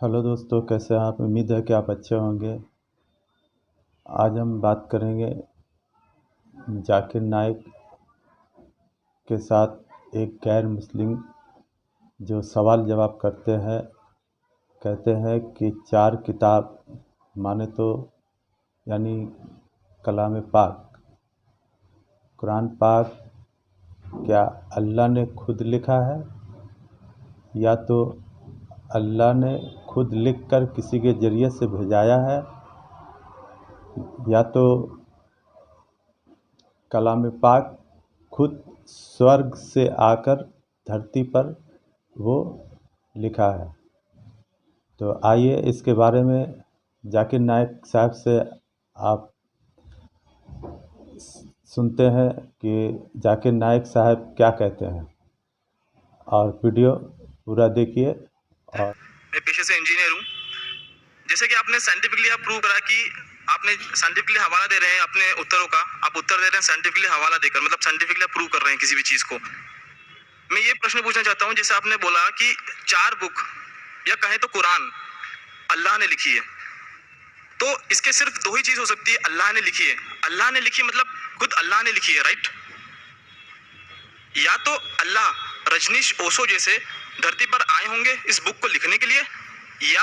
Hello दोस्तों, कैसे हैं आप? उम्मीद है कि आप अच्छे होंगे। आज हम बात करेंगे जाकिर नाइक के साथ एक गैर मुस्लिम जो सवाल जवाब करते हैं। कहते हैं कि 4 किताब माने तो यानी कलाम पाक, कुरान पाक क्या अल्लाह ने खुद लिखा है या तो अल्लाह ने खुद लिखकर किसी के ज़रिए से भेजाया है या तो कलाम पाक खुद स्वर्ग से आकर धरती पर वो लिखा है। तो आइए इसके बारे में जाकिर नाइक साहब से आप सुनते हैं कि जाकिर नाइक साहब क्या कहते हैं, और वीडियो पूरा देखिए। और मैं पेशे से इंजीनियर हूँ। जैसे कि आपने साइंटिफिकली आप प्रूव करा कि आपने साइंटिफिकली हवाला दे रहे हैं अपने उत्तरों का, आप उत्तर दे रहे हैं साइंटिफिकली हवाला देकर, मतलब साइंटिफिकली आप प्रूव कर रहे हैं किसी भी चीज को। मैं ये प्रश्न पूछना चाहता हूँ, जैसे आपने बोला कि 4 बुक या कहें तो कुरान अल्लाह ने लिखी है, तो इसके सिर्फ 2 ही चीज हो सकती है, अल्लाह ने लिखी है। अल्लाह ने लिखी मतलब खुद अल्लाह ने लिखी है, राइट? या तो अल्लाह रजनीश ओशो जैसे धरती पर आए होंगे इस बुक को लिखने के लिए, या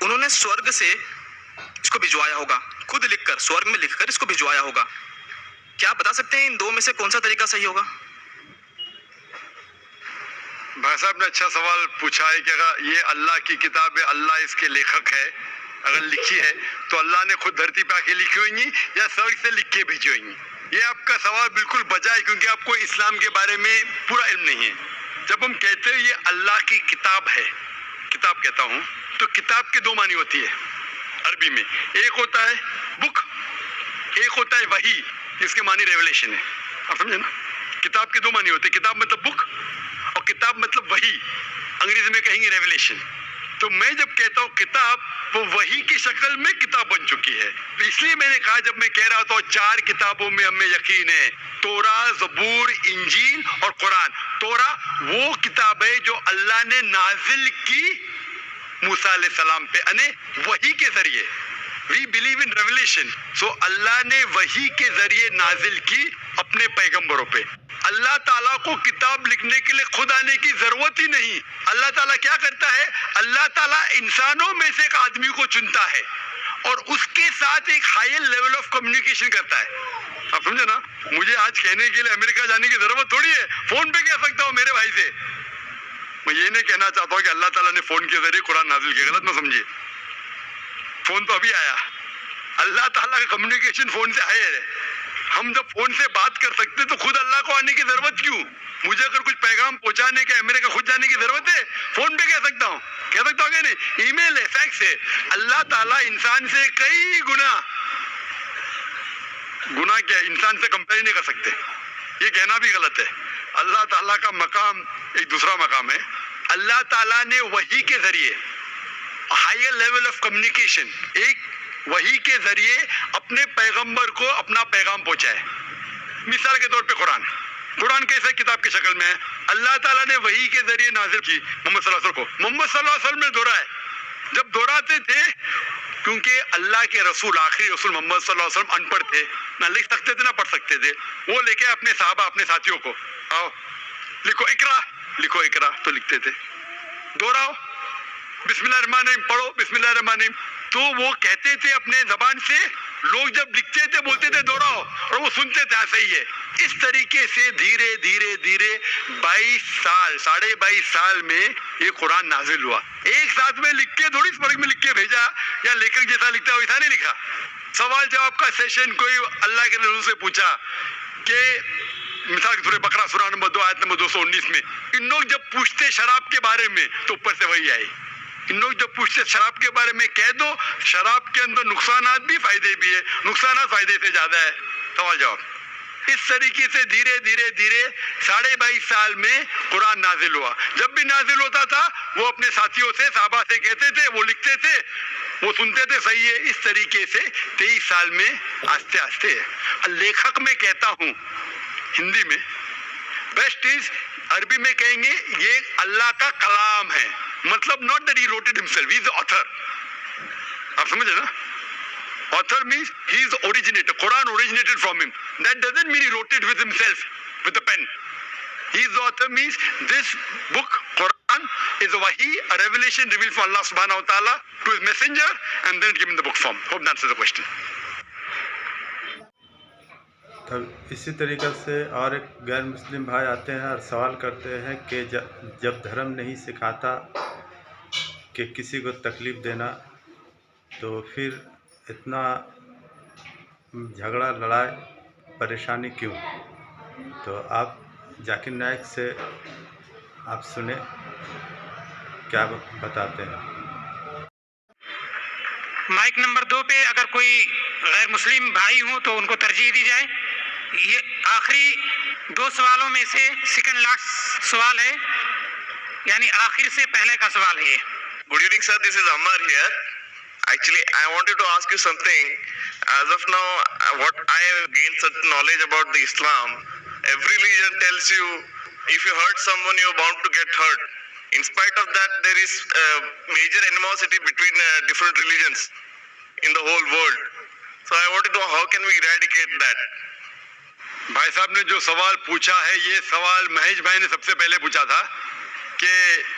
उन्होंने स्वर्ग से इसको भिजवाया होगा, खुद लिखकर स्वर्ग में लिखकर इसको भिजवाया होगा। क्या आप बता सकते हैं इन 2 में से कौन सा तरीका सही होगा? भाई साहब ने अच्छा सवाल पूछा है कि अगर ये अल्लाह की किताब है, अल्लाह इसके लेखक है, अगर लिखी है तो अल्लाह ने खुद धरती पे आके लिखी होंगी या स्वर्ग से लिख के भेजी होंगी। ये आपका सवाल बिल्कुल बजा है, क्योंकि आपको इस्लाम के बारे में पूरा इल्म नहीं है। जब हम कहते हैं ये अल्लाह की किताब है, किताब कहता हूँ, तो किताब के 2 मानी होती है अरबी में। एक होता है बुक, एक होता है वही, जिसके मानी रेवलेशन है। आप समझे ना? किताब के 2 मानी होते हैं, किताब मतलब बुक और किताब मतलब वही, अंग्रेजी में कहेंगे रेवलेशन। तो मैं जब कहता हूँ किताब, वो वही की शक्ल में किताब बन चुकी है। तो इसलिए मैंने कहा, जब मैं कह रहा था 4 किताबों में हमें यकीन है, तोरा, ज़बूर, इंजील और कुरान। तोरा वो किताब है जो अल्लाह ने नाजिल की मूसा अलैहि सलाम पे, यानी वही के जरिए। We believe in revelation. So अल्लाह ने वही के जरिए नाजिल की अपने पैगंबरों पे। अल्लाह ताला को किताब लिखने के लिए खुद आने की जरूरत ही नहीं। अल्लाह ताला क्या करता है? अल्लाह ताला इंसानों में से एक आदमी को चुनता है और उसके साथ एक हायर लेवल ऑफ कम्युनिकेशन करता है। आप समझे ना? मुझे आज कहने के लिए अमेरिका जाने की जरूरत थोड़ी है, फोन पे कह सकता हूँ मेरे भाई से। मैं ये नहीं कहना चाहता हूँ कि अल्लाह ताला ने फोन के जरिए कुरान नाजिल किया, गलत ना समझिए। फोन तो अभी आया, अल्लाह ताला का कम्युनिकेशन फोन से हायर है। हम जब फोन से बात कर सकते तो खुद अल्लाह को आने की जरूरत क्यों? मुझे अगर कुछ पैगाम पहुंचाने के अमेरिका खुद जाने की जरूरत है? फोन पे कह सकता हूँ कि नहीं? ईमेल है, फैक्स है। अल्लाह ताला इंसान से कई गुना क्या इंसान से कंपेयर नहीं कर सकते, ये कहना भी गलत है। अल्लाह ताला का मकाम एक दूसरा मकाम है। अल्लाह ताला ने वही के जरिए हायर लेवल ऑफ कम्युनिकेशन, एक वही के जरिए अपने पैगंबर को अपना पैगाम पहुंचाए। मिसाल के तौर पे कुरान कैसे किताब की शक्ल में है? अल्लाह ताला ने वही के जरिए नाजिल की मोहम्मद सल्लल्लाहु अलैहि वसल्लम को। मोहम्मद सल्लल्लाहु अलैहि वसल्लम ने दोहराए, जब दोहराते थे, क्योंकि अल्लाह के रसूल, आखिरी रसूल मोहम्मद सल्लल्लाहु अलैहि वसल्लम अनपढ़ थे, ना लिख सकते थे ना पढ़ सकते थे। वो लेके अपने साहबा, अपने साथियों को, आओ लिखो इकरा, लिखो इकरा, तो लिखते थे। दोहराओ, बिस्मिल्लाह रहमान रहीम पढ़ो, बिस्मिल्लाह रहमान रहीम, तो वो कहते थे अपने जबान से। लोग जब लिखते थे बोलते थे दोहराओ, और वो सुनते थे, सही है। इस तरीके से धीरे धीरे धीरे 22 साल, 22.5 साल में ये कुरान नाजिल हुआ। एक साथ में लिख के थोड़ी स्वर्ग में लिख के भेजा, या लेखक जैसा लिखता है वैसा नहीं लिखा। सवाल जवाब का सेशन कोई अल्लाह के रसूल से पूछा कि मिसाल के सूरह बकरा सूरा नंबर 2 आयत नंबर 219 में, इन लोग जब पूछते शराब के बारे में तो ऊपर से वही आई। इन लोग जब पूछते शराब के बारे में, कह दो शराब के अंदर नुकसानात भी फायदे भी है, नुकसानात फायदे से ज्यादा है। सवाल जवाब इस तरीके से धीरे धीरे धीरे 22.5 साल में कुरान नाजिल हुआ। जब भी नाजिल होता था वो अपने साथियों से, साहबा से कहते थे, वो लिखते थे, वो सुनते थे, सही है। इस तरीके से 23 साल में आस्ते आस्ते लेखक में कहता हूँ हिंदी में, बेस्ट इज अरबी में कहेंगे ये अल्लाह का कलाम है। मतलब not that he wrote it himself, he is the author. आप समझे ना? Author means he is the originator. Quran originated from him. That doesn't mean he wrote it with himself, with a pen. He is the author means this book, Quran, is a wahi, a revelation revealed from Allah subhanahu wa ta'ala to his messenger and then given the book form. Hope that answers the question. तब इसी तरीक़े से और एक गैर मुस्लिम भाई आते हैं और सवाल करते हैं कि जब धर्म नहीं सिखाता कि किसी को तकलीफ़ देना, तो फिर इतना झगड़ा लड़ाई परेशानी क्यों? तो आप जाकिर नाइक से आप सुने क्या बताते हैं। माइक नंबर 2 पे अगर कोई गैर मुस्लिम भाई हो तो उनको तरजीह दी जाए। ये आखिरी 2 सवालों में से सेकंड लास्ट सवाल है, यानी आखिर से पहले का सवाल है। Good evening, sir. This is Ammar here. Actually, I wanted to ask you something. As of now, what I have gained certain knowledge about the Islam, every religion tells you if you hurt someone, you're bound to get hurt. In spite of that, there is major animosity between different religions in the whole world. So I wanted to know how can we eradicate that? भाई साहब ने जो सवाल पूछा है, ये सवाल महेश भाई ने सबसे पहले पूछा था कि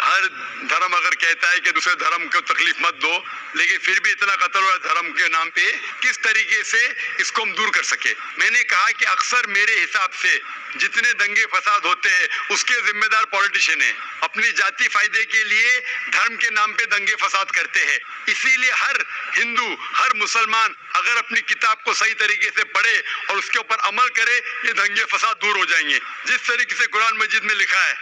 हर धर्म अगर कहता है कि दूसरे धर्म को तकलीफ मत दो, लेकिन फिर भी इतना कत्ल हुआ धर्म के नाम पे, किस तरीके से इसको हम दूर कर सके। मैंने कहा कि अक्सर मेरे हिसाब से जितने दंगे फसाद होते हैं उसके जिम्मेदार पॉलिटिशियन हैं, अपनी जाति फायदे के लिए धर्म के नाम पे दंगे फसाद करते हैं। इसीलिए हर हिंदू, हर मुसलमान अगर अपनी किताब को सही तरीके से पढ़े और उसके ऊपर अमल करे, ये दंगे फसाद दूर हो जाएंगे। जिस तरीके से कुरान मजीद में लिखा है,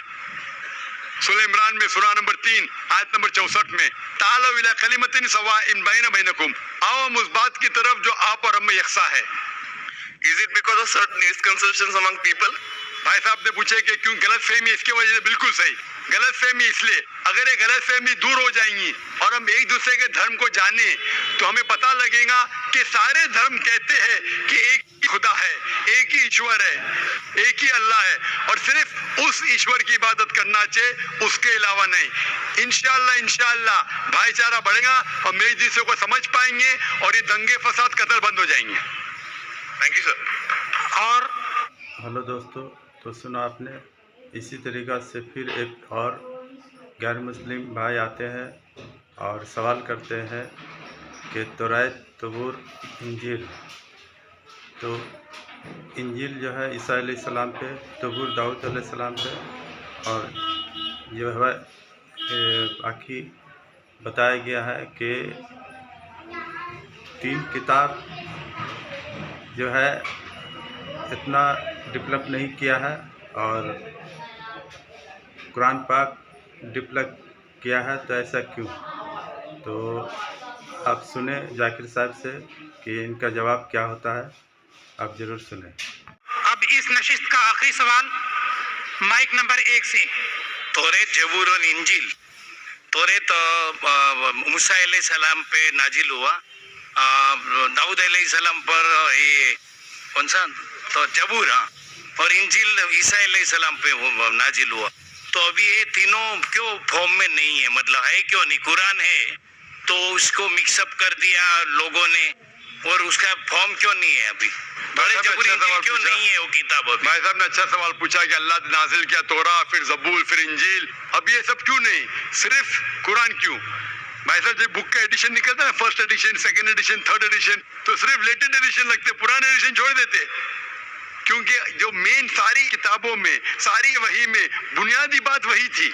सूरह इमरान में सूरह नंबर 3 आयत नंबर 64 में, तालू इला कलिमतिन सवाइन बैना बैनकुम, आओ हम उस बात की तरफ जो आप और हम में यकसा है। Is it because of certain misconceptions among people? भाई साहब ने पूछे कि क्यों गलत फहमी, इसके वजह से बिल्कुल सही। गलत फहमी इसलिए, अगर ये गलत फहमी दूर हो जाएंगी और हम एक दूसरे के धर्म को जाने, तो हमें पता लगेगा कि सारे धर्म कहते हैं कि एक ही खुदा है, एक ही ईश्वर है, एक ही अल्लाह है, और सिर्फ उस ईश्वर की इबादत करना चाहिए, उसके अलावा नहीं। इंशाअल्लाह भाईचारा बढ़ेगा और हम एक दूसरे को समझ पाएंगे और ये दंगे फसाद कत्ल बंद हो जाएंगे। Thank you sir. और हेलो दोस्तों, तो सुना आपने। इसी तरीक़ा से फिर एक और गैर मुस्लिम भाई आते हैं और सवाल करते हैं कि तौरात, तबूर, इंजील, तो इंजील जो है ईसा अलैहिस्सलाम पे, तबूर दाऊद अलैहिस्सलाम पे, और जो है बाकी बताया गया है कि 3 किताब जो है इतना डेवलप नहीं किया है और कुरान पाक डेवलप किया है, तो ऐसा क्यों? तो आप सुने जाकिर साहब से कि इनका जवाब क्या होता है, आप ज़रूर सुने। अब इस नशिस्त का आखिरी सवाल माइक नंबर 1 से। तौरेत, जबूर और इंजील। तौरेत मूसा अलैहिस्सलाम पे नाजिल हुआ, दाऊद अलैहिस्सलाम पर ये कौन सा, तो जबूर, हाँ, और इंजील ईसा अलैहिस्सलाम पे नाजिल हुआ। तो अभी ये तीनों क्यों फॉर्म में नहीं है, मतलब है क्यों नहीं? कुरान है तो उसको मिक्सअप कर दिया लोगों ने, और उसका फॉर्म क्यों नहीं है अभी? बड़े जबूर इंजील क्यों नहीं है वो किताब अभी? भाई साहब ने अच्छा सवाल पूछा कि अल्लाह ने नाजिल किया तौरा, फिर जबूर, फिर इंजील, अब ये सब क्यों नहीं, सिर्फ कुरान क्यों? भाई साहब जब बुक का एडिशन निकलता है, first edition, second edition, third edition, तो सिर्फ लेटेस्ट एडिशन लगते, पुराने एडिशन छोड़ देते, क्योंकि जो मेन सारी किताबों में, सारी वही में बुनियादी बात वही थी,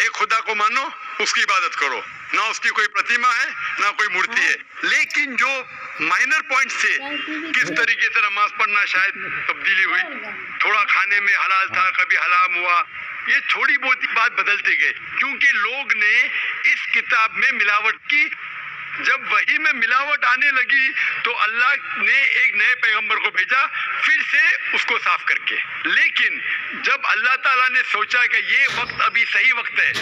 एक खुदा को मानो, उसकी इबादत करो, ना उसकी कोई प्रतिमा है ना कोई मूर्ति है। लेकिन जो माइनर पॉइंट्स थे, किस तरीके से नमाज पढ़ना शायद तब्दीली हुई, थोड़ा खाने में हलाल था, कभी हराम हुआ, ये थोड़ी बहुत बात बदलती गई, क्योंकि लोग ने इस किताब में मिलावट की। जब वही में मिलावट आने लगी तो अल्लाह ने एक नए पैगंबर को भेजा, फिर से उसको साफ करके। लेकिन जब अल्लाह ताला ने सोचा कि ये वक्त अभी सही वक्त है,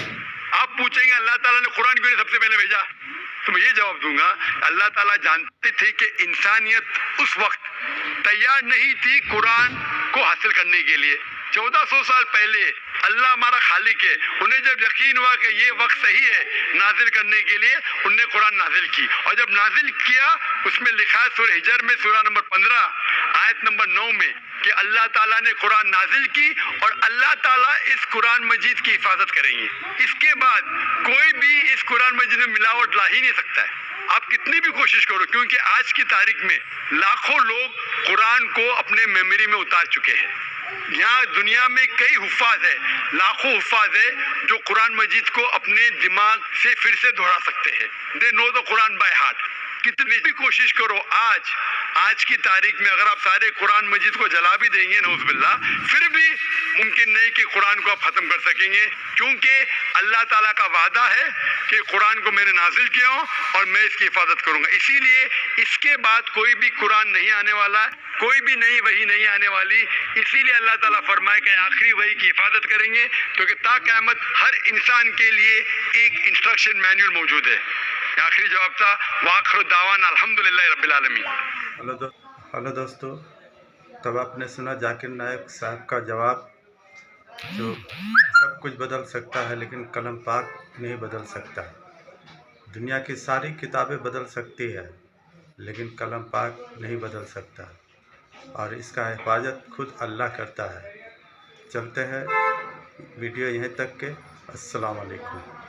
आप पूछेंगे अल्लाह ताला ने कुरान क्यों सबसे पहले भेजा, तो मैं ये जवाब दूंगा, अल्लाह ताला जानते थे कि इंसानियत उस वक्त तैयार नहीं थी कुरान को हासिल करने के लिए। 1400 साल पहले अल्लाह हमारा खालिक है, उन्हें जब यकीन हुआ कि ये वक्त सही है नाजिल करने के लिए, उनने कुरान नाजिल की। और जब नाजिल किया उसमें लिखा है सूरह हिजर में सूरा नंबर 15 आयत नंबर 9 में कि अल्लाह ताला ने कुरान नाजिल की और अल्लाह ताला इस कुरान मजीद की हिफाजत करेंगे। इसके बाद कोई भी इस कुरान मजीद में मिलावट ला ही नहीं सकता है, आप कितनी भी कोशिश करो, क्योंकि आज की तारीख में लाखों लोग कुरान को अपने मेमोरी में उतार चुके हैं। यहाँ दुनिया में कई हुफ़ाज़ है, लाखों हुफ़ाज़ है जो कुरान मजीद को अपने दिमाग से फिर से दोहरा सकते हैं। They know the Quran by heart. कितनी भी कोशिश करो, आज की तारीख में अगर आप सारे कुरान मजीद को जला भी देंगे नऊज़ुबिल्लाह, फिर भी मुमकिन नहीं कि कुरान को आप ख़त्म कर सकेंगे, क्योंकि अल्लाह ताला का वादा है कि कुरान को मैंने नाजिल किया हूँ और मैं इसकी हिफाजत करूँगा। इसीलिए इसके बाद कोई भी कुरान नहीं आने वाला, कोई भी नई वही नहीं आने वाली। इसीलिए अल्लाह ताला फरमाए कि आखिरी वही की हिफाजत करेंगे, क्योंकि ता क़यामत हर इंसान के लिए एक इंस्ट्रक्शन मैनुअल मौजूद है। आखिरी जवाब था वाखिर दावाना अल्हम्दुलिल्लाह रब्बिल आलमीन। हेलो दोस्तों, तब आपने सुना जाकिर नाइक साहब का जवाब, जो सब कुछ बदल सकता है लेकिन कलम पाक नहीं बदल सकता। दुनिया की सारी किताबें बदल सकती है लेकिन कलम पाक नहीं बदल सकता, और इसका हिफाजत खुद अल्लाह करता है। चलते हैं वीडियो यहीं तक के। अस्सलाम वालेकुम।